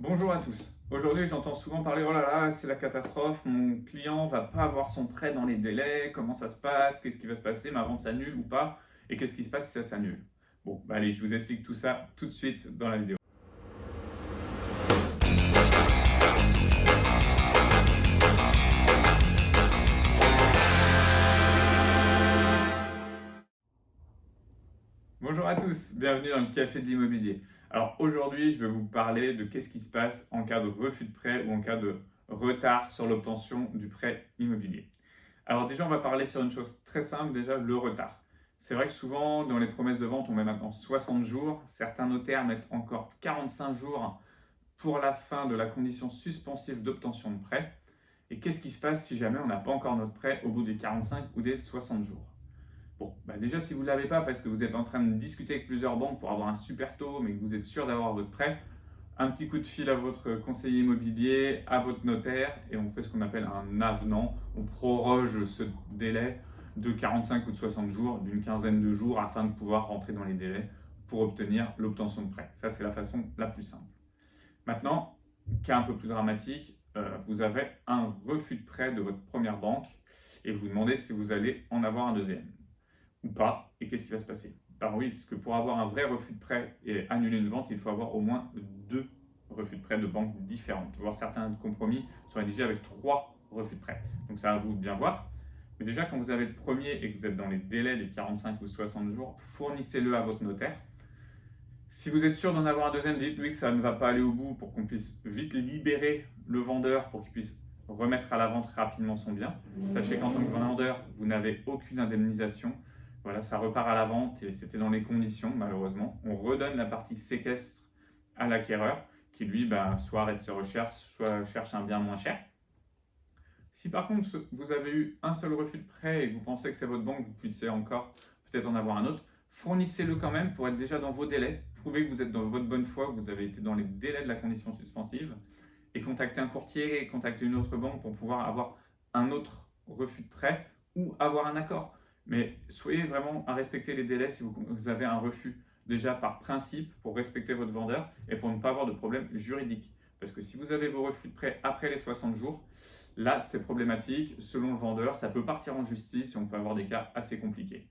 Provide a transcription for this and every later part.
Bonjour à tous. Aujourd'hui, j'entends souvent parler, oh là là, c'est la catastrophe, mon client va pas avoir son prêt dans les délais, comment ça se passe, qu'est-ce qui va se passer, ma vente s'annule ou pas, et qu'est-ce qui se passe si ça s'annule. Bon, bah allez, je vous explique tout ça tout de suite dans la vidéo. Bonjour à tous, bienvenue dans le Café de l'immobilier. Alors aujourd'hui, je vais vous parler de qu'est-ce qui se passe en cas de refus de prêt ou en cas de retard sur l'obtention du prêt immobilier. Alors déjà, on va parler sur une chose très simple, déjà le retard. C'est vrai que souvent, dans les promesses de vente, on met maintenant 60 jours. Certains notaires mettent encore 45 jours pour la fin de la condition suspensive d'obtention de prêt. Et qu'est-ce qui se passe si jamais on n'a pas encore notre prêt au bout des 45 ou des 60 jours? Bon, bah déjà, si vous ne l'avez pas parce que vous êtes en train de discuter avec plusieurs banques pour avoir un super taux, mais que vous êtes sûr d'avoir votre prêt, un petit coup de fil à votre conseiller immobilier, à votre notaire, et on fait ce qu'on appelle un avenant. On proroge ce délai de 45 ou de 60 jours, d'une quinzaine de jours, afin de pouvoir rentrer dans les délais pour obtenir l'obtention de prêt. Ça, c'est la façon la plus simple. Maintenant, cas un peu plus dramatique, vous avez un refus de prêt de votre première banque et vous demandez si vous allez en avoir un deuxième ou pas, et qu'est-ce qui va se passer? Ben oui, parce que pour avoir un vrai refus de prêt et annuler une vente, il faut avoir au moins 2 refus de prêt de banques différentes, voire certains compromis sont rédigés avec 3 refus de prêt. Donc ça à vous de bien voir. Mais déjà, quand vous avez le premier et que vous êtes dans les délais des 45 ou 60 jours, fournissez-le à votre notaire. Si vous êtes sûr d'en avoir un deuxième, dites-lui que ça ne va pas aller au bout pour qu'on puisse vite libérer le vendeur pour qu'il puisse remettre à la vente rapidement son bien. Sachez qu'en tant que vendeur, vous n'avez aucune indemnisation. Voilà, ça repart à la vente et c'était dans les conditions, malheureusement. On redonne la partie séquestre à l'acquéreur qui, lui, soit arrête ses recherches, soit cherche un bien moins cher. Si par contre, vous avez eu un seul refus de prêt et que vous pensez que c'est votre banque, vous puissiez encore peut-être en avoir un autre, fournissez-le quand même pour être déjà dans vos délais. Prouvez que vous êtes dans votre bonne foi, que vous avez été dans les délais de la condition suspensive et contactez un courtier et contactez une autre banque pour pouvoir avoir un autre refus de prêt ou avoir un accord. Mais soyez vraiment à respecter les délais si vous avez un refus déjà par principe pour respecter votre vendeur et pour ne pas avoir de problème juridique. Parce que si vous avez vos refus de prêt après les 60 jours, là c'est problématique. Selon le vendeur, ça peut partir en justice et on peut avoir des cas assez compliqués.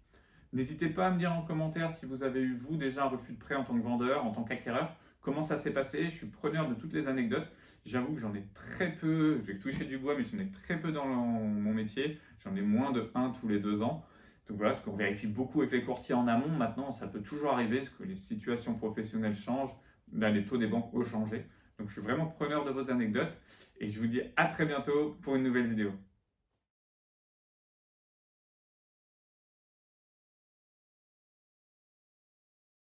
N'hésitez pas à me dire en commentaire si vous avez eu vous déjà un refus de prêt en tant que vendeur, en tant qu'acquéreur. Comment ça s'est passé? Je suis preneur de toutes les anecdotes. J'avoue que j'en ai très peu, je vais toucher du bois, mais j'en ai très peu dans mon métier. J'en ai moins de 1 tous les 2 ans. Donc voilà, ce qu'on vérifie beaucoup avec les courtiers en amont. Maintenant, ça peut toujours arriver parce que les situations professionnelles changent. Là, les taux des banques ont changé. Donc je suis vraiment preneur de vos anecdotes et je vous dis à très bientôt pour une nouvelle vidéo.